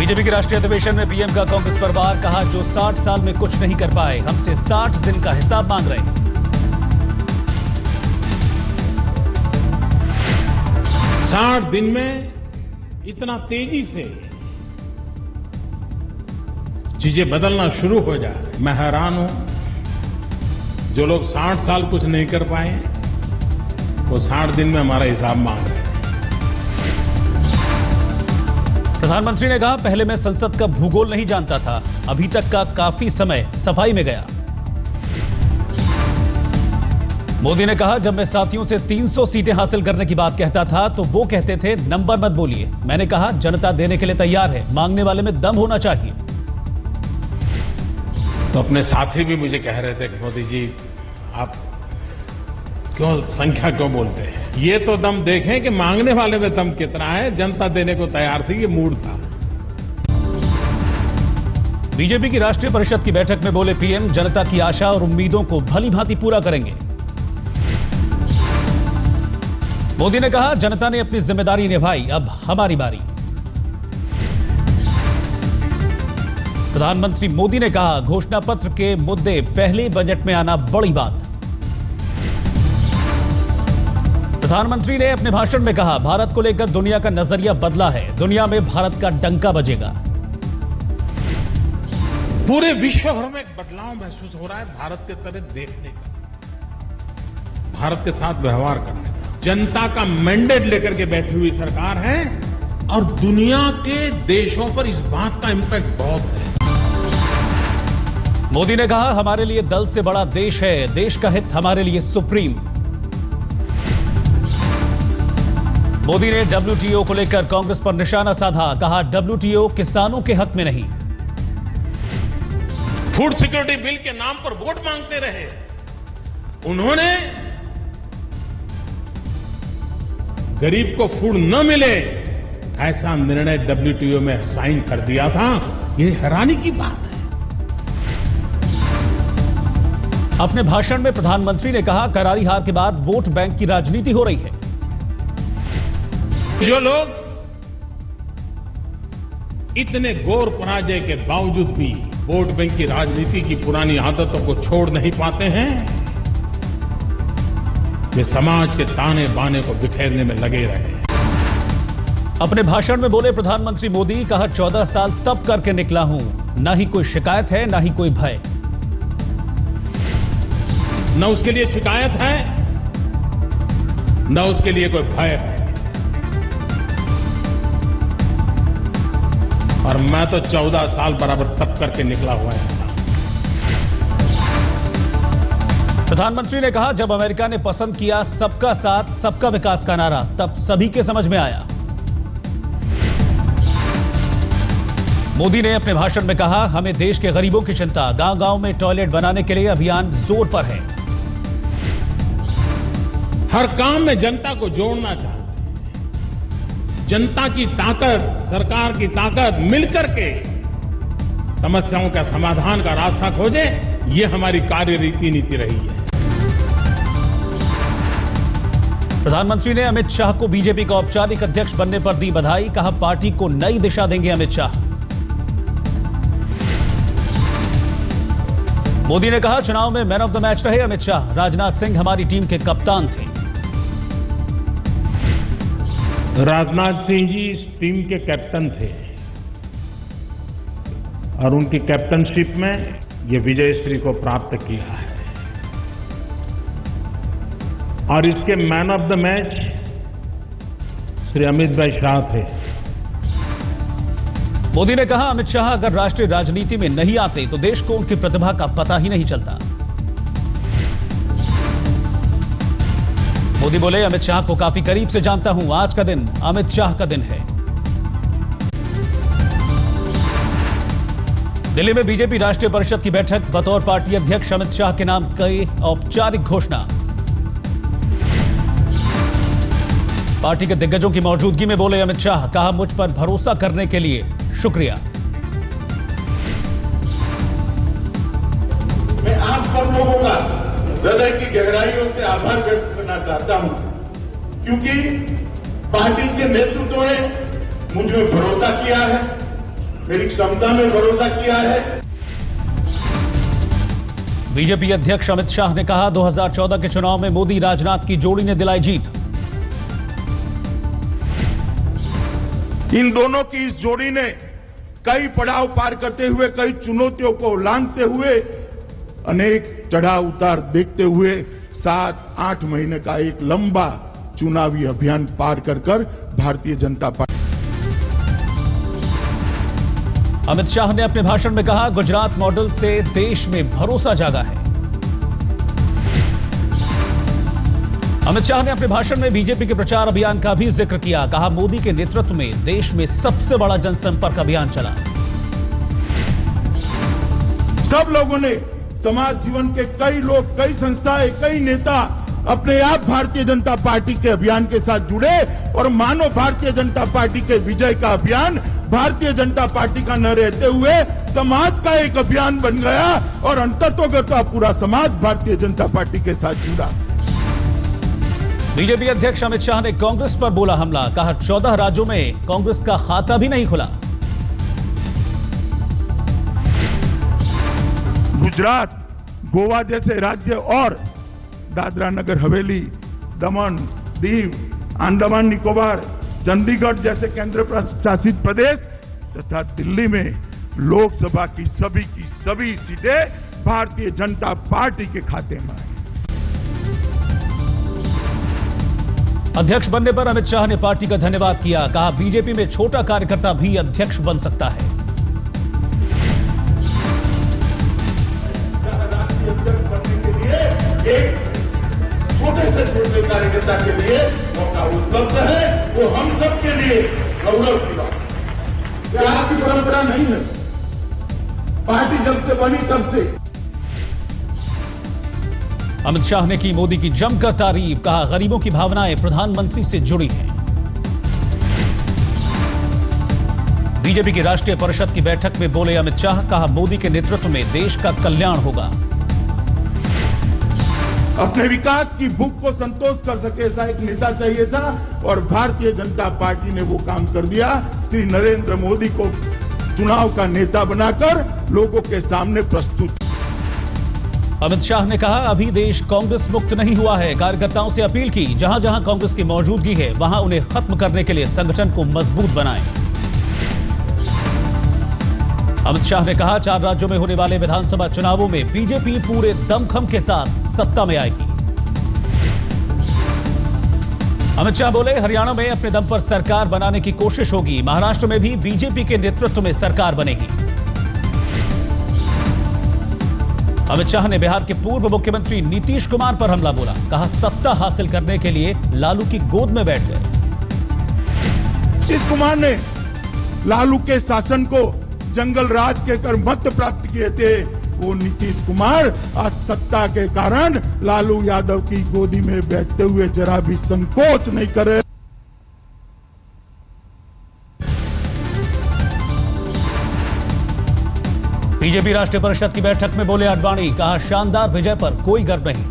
BJP के राष्ट्रीय अधिवेशन में पीएम का कांग्रेस पर वार, कहा जो 60 साल में कुछ नहीं कर पाए हमसे 60 दिन का हिसाब मांग रहे हैं। साठ दिन में इतना तेजी से चीजें बदलना शुरू हो जाए, मैं हैरान हूं। जो लोग 60 साल कुछ नहीं कर पाए वो 60 दिन में हमारा हिसाब मांग रहे हैं। प्रधानमंत्री ने कहा पहले मैं संसद का भूगोल नहीं जानता था, अभी तक का काफी समय सफाई में गया। मोदी ने कहा जब मैं साथियों से 300 सीटें हासिल करने की बात कहता था तो वो कहते थे नंबर मत बोलिए। मैंने कहा जनता देने के लिए तैयार है, मांगने वाले में दम होना चाहिए। तो अपने साथी भी मुझे कह रहे थे कि मोदी जी आप क्यों संख्या क्यों बोलते हैं, ये तो दम देखें कि मांगने वाले में दम कितना है। जनता देने को तैयार थी, ये मूड था। बीजेपी की राष्ट्रीय परिषद की बैठक में बोले पीएम जनता की आशा और उम्मीदों को भली भांति पूरा करेंगे। मोदी ने कहा जनता ने अपनी जिम्मेदारी निभाई, अब हमारी बारी। प्रधानमंत्री मोदी ने कहा घोषणा पत्र के मुद्दे पहले बजट में आना बड़ी बात। प्रधानमंत्री ने अपने भाषण में कहा भारत को लेकर दुनिया का नजरिया बदला है, दुनिया में भारत का डंका बजेगा। पूरे विश्व भर में एक बदलाव महसूस हो रहा है भारत के तरफ देखने का, भारत के साथ व्यवहार करने का। जनता का मैंडेट लेकर के बैठी हुई सरकार है और दुनिया के देशों पर इस बात का इंपैक्ट बहुत है। मोदी ने कहा हमारे लिए दल से बड़ा देश है, देश का हित हमारे लिए सुप्रीम। मोदी ने WTO को लेकर कांग्रेस पर निशाना साधा, कहा WTO किसानों के हक में नहीं। फूड सिक्योरिटी बिल के नाम पर वोट मांगते रहे, उन्होंने गरीब को फूड न मिले ऐसा निर्णय WTO में साइन कर दिया था। ये हैरानी की बात है। अपने भाषण में प्रधानमंत्री ने कहा करारी हार के बाद वोट बैंक की राजनीति हो रही है। जो लोग इतने घोर पराजय के बावजूद भी वोट बैंक की राजनीति की पुरानी आदतों को छोड़ नहीं पाते हैं, वे समाज के ताने बाने को बिखेरने में लगे रहे। अपने भाषण में बोले प्रधानमंत्री मोदी, कहा 14 साल तब करके निकला हूं, ना ही कोई शिकायत है ना ही कोई भय। न उसके लिए शिकायत है न उसके लिए कोई भय है। और मैं तो 14 साल बराबर तप करके निकला हुआ इंसान। प्रधानमंत्री ने कहा जब अमेरिका ने पसंद किया सबका साथ सबका विकास का नारा, तब सभी के समझ में आया। मोदी ने अपने भाषण में कहा हमें देश के गरीबों की चिंता, गांव-गांव में टॉयलेट बनाने के लिए अभियान जोर पर है। हर काम में जनता को जोड़ना चाहते हैं। जनता की ताकत, सरकार की ताकत मिलकर के समस्याओं का समाधान का रास्ता खोजे, ये हमारी कार्य नीति रही है। प्रधानमंत्री ने अमित शाह को बीजेपी का औपचारिक अध्यक्ष बनने पर दी बधाई, कहा पार्टी को नई दिशा देंगे अमित शाह। मोदी ने कहा चुनाव में मैन ऑफ द मैच रहे अमित शाह, राजनाथ सिंह हमारी टीम के कप्तान थे। राजनाथ सिंह जी इस टीम के कैप्टन थे और उनकी कैप्टनशिप में ये विजयश्री को प्राप्त किया है। और इसके man of the match Shri Amit भाई शाह थे। मोदी ने कहा अमित शाह अगर राष्ट्रीय राजनीति में नहीं आते तो देश को उनकी प्रतिभा का पता ही नहीं चलता। मोदी बोले अमित शाह को काफी करीब से जानता हूं, आज का दिन अमित शाह का दिन है। दिल्ली में बीजेपी राष्ट्रीय परिषद की बैठक, बतौर पार्टी अध्यक्ष अमित शाह के नाम की औपचारिक घोषणा। पार्टी के दिग्गजों की मौजूदगी में बोले अमित शाह, कहा मुझ पर भरोसा करने के लिए शुक्रिया। मैं आप सब लोगों का हृदय की गहराइयों से आभार व्यक्त करना चाहता हूं, क्योंकि पार्टी के नेतृत्व ने मुझ में भरोसा किया है मेरी क्षमता में भरोसा किया है। बीजेपी अध्यक्ष अमित शाह ने कहा 2014 के चुनाव में मोदी राजनाथ की जोड़ी ने दिलाई जीत। इन दोनों की इस जोड़ी ने कई पड़ाव पार करते हुए, कई चुनौतियों को लांघते हुए, अनेक चढ़ाव उतार देखते हुए 7-8 महीने का एक लंबा चुनावी अभियान पार कर भारतीय जनता पार्टी। अमित शाह ने अपने भाषण में कहा गुजरात मॉडल से देश में भरोसा जागा है। अमित शाह ने अपने भाषण में बीजेपी के प्रचार अभियान का भी जिक्र किया। कहा मोदी के नेतृत्व में देश में सबसे बड़ा जनसंपर्क अभियान चला। सब लोगों ने, समाज जीवन के कई लोग, कई संस्थाएं, कई नेता अपने आप भारतीय जनता पार्टी के अभियान के साथ जुड़े और मानो भारतीय जनता पार्टी के विजय का अभियान भारतीय जनता पार्टी का न रहते हुए समाज का एक अभियान बन गया और अंततोगत्वा पूरा समाज भारतीय जनता पार्टी के साथ जुड़ा। बीजेपी अध्यक्ष अमित शाह ने कांग्रेस पर बोला हमला। कहा 14 राज्यों में कांग्रेस का खाता भी नहीं खुला। गुजरात, गोवा जैसे राज्य और दादरा नगर हवेली, दमन, दीव, अंडमान निकोबार, चंडीगढ़ जैसे केंद्र शासित प्रदेश तथा दिल्ली में लोकसभा की सभी सीटें भारतीय जनता पार्टी के खाते में आई। अध्यक्ष बनने पर अमित शाह ने पार्टी का धन्यवाद किया। कहा बीजेपी में छोटा कार्यकर्ता भी अध्यक्ष बन सकता है। राष्ट्रीय अध्यक्ष बनने के लिए एक छोटे से छोटे कार्यकर्ता के लिए मौका उपलब्ध है। वो हम सब के लिए गौरव की बात है। यह आपकी परंपरा नहीं है। पार्टी जब से बनी तब से। अमित शाह ने की मोदी की जमकर तारीफ। कहा गरीबों की भावनाएं प्रधानमंत्री से जुड़ी हैं। बीजेपी की राष्ट्रीय परिषद की बैठक में बोले अमित शाह। कहा मोदी के नेतृत्व में देश का कल्याण होगा। अपने विकास की भूख को संतोष कर सके ऐसा एक नेता चाहिए था और भारतीय जनता पार्टी ने वो काम कर दिया। श्री नरेंद्र मोदी को चुनाव का नेता बनाकर लोगों के सामने प्रस्तुत। अमित शाह ने कहा अभी देश कांग्रेस मुक्त नहीं हुआ है। कार्यकर्ताओं से अपील की जहां जहां कांग्रेस की मौजूदगी है वहां उन्हें खत्म करने के लिए संगठन को मजबूत बनाएं। अमित शाह ने कहा 4 राज्यों में होने वाले विधानसभा चुनावों में बीजेपी पूरे दमखम के साथ सत्ता में आएगी। अमित शाह बोले हरियाणा में अपने दम पर सरकार बनाने की कोशिश होगी। महाराष्ट्र में भी बीजेपी के नेतृत्व में सरकार बनेगी। अमित शाह ने बिहार के पूर्व मुख्यमंत्री नीतीश कुमार पर हमला बोला। कहा सत्ता हासिल करने के लिए लालू की गोद में बैठ गए। नीतीश कुमार ने लालू के शासन को जंगल राज के कर मत प्राप्त किए थे। वो नीतीश कुमार आज सत्ता के कारण लालू यादव की गोदी में बैठते हुए जरा भी संकोच नहीं करे। बीजेपी राष्ट्रीय परिषद की बैठक में बोले आडवाणी। कहा शानदार विजय पर कोई गर्व नहीं।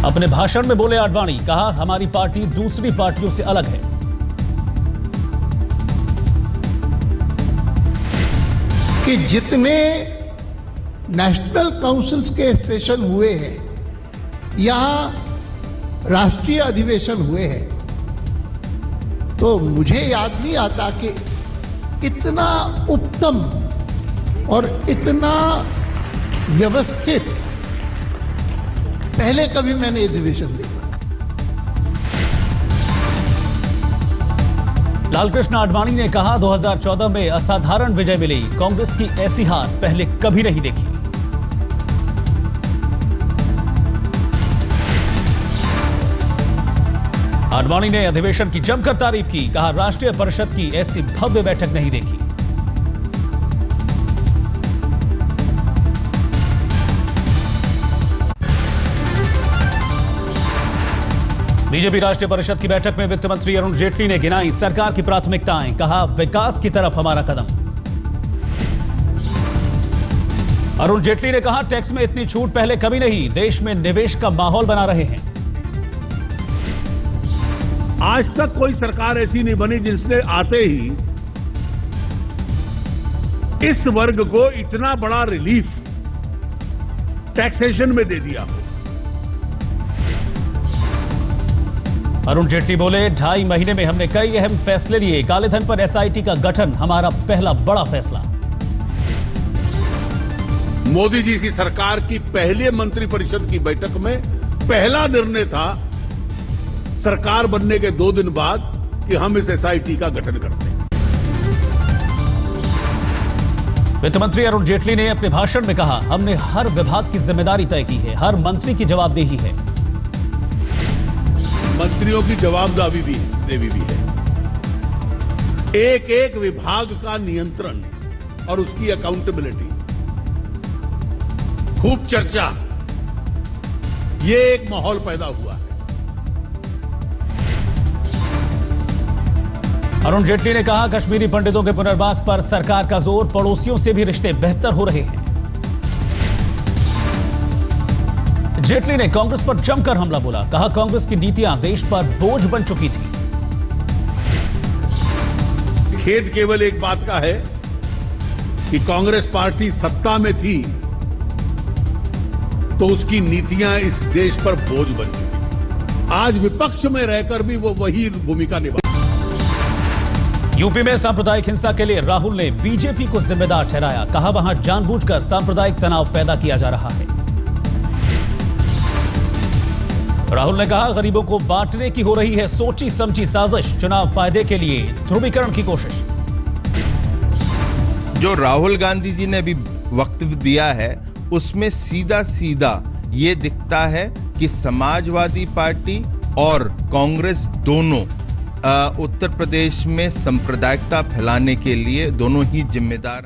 अपने भाषण में बोले आडवाणी। कहा हमारी पार्टी दूसरी पार्टियों से अलग है। कि जितने नेशनल काउंसिल्स के सेशन हुए हैं या राष्ट्रीय अधिवेशन हुए हैं तो मुझे याद नहीं आता कि इतना उत्तम और इतना व्यवस्थित पहले कभी मैंने अधिवेशन देखा। लालकृष्ण आडवाणी ने कहा 2014 में असाधारण विजय मिली। कांग्रेस की ऐसी हार पहले कभी नहीं देखी। आडवाणी ने अधिवेशन की जमकर तारीफ की। कहा राष्ट्रीय परिषद की ऐसी भव्य बैठक नहीं देखी। बीजेपी राष्ट्रीय परिषद की बैठक में वित्त मंत्री अरुण जेटली ने गिनाई सरकार की प्राथमिकताएं। कहा विकास की तरफ हमारा कदम। अरुण जेटली ने कहा टैक्स में इतनी छूट पहले कभी नहीं। देश में निवेश का माहौल बना रहे हैं। आज तक कोई सरकार ऐसी नहीं बनी जिसने आते ही इस वर्ग को इतना बड़ा रिलीफ टैक्सेशन में दे दिया हो। अरुण जेटली बोले, 2.5 महीने में हमने कई अहम फैसले लिए। कालेधन पर एसआईटी का गठन हमारा पहला बड़ा फैसला। मोदी जी की सरकार की पहले मंत्रिपरिषद की बैठक में पहला निर्णय था सरकार बनने के 2 दिन बाद कि हम इस एसआईटी का गठन करते हैं। वित्त मंत्री अरुण जेटली ने अपने भाषण में कहा, हमने हर विभाग की जिम्मेदारी तय की है, हर मंत्री की जवाबदेही है। मंत्रियों की जवाबदेही भी है। एक एक विभाग का नियंत्रण और उसकी अकाउंटेबिलिटी, खूब चर्चा, ये एक माहौल पैदा हुआ है। अरुण जेटली ने कहा, कश्मीरी पंडितों के पुनर्वास पर सरकार का जोर, पड़ोसियों से भी रिश्ते बेहतर हो रहे हैं। जेटली ने कांग्रेस पर जमकर हमला बोला, कहा कांग्रेस की नीतियां देश पर बोझ बन चुकी थी। खेद केवल एक बात का है कि कांग्रेस पार्टी सत्ता में थी तो उसकी नीतियां इस देश पर बोझ बन चुकी थी। आज विपक्ष में रहकर भी वो वही भूमिका निभा। यूपी में सांप्रदायिक हिंसा के लिए राहुल ने बीजेपी को जिम्मेदार ठहराया, कहा वहां जानबूझकर सांप्रदायिक तनाव पैदा किया जा रहा है। राहुल ने कहा, गरीबों को बांटने की हो रही है सोची समझी साजिश, चुनाव फायदे के लिए ध्रुवीकरण की कोशिश। जो राहुल गांधी जी ने अभी वक्तव्य दिया है उसमें सीधा सीधा ये दिखता है कि समाजवादी पार्टी और कांग्रेस दोनों उत्तर प्रदेश में सांप्रदायिकता फैलाने के लिए दोनों ही जिम्मेदार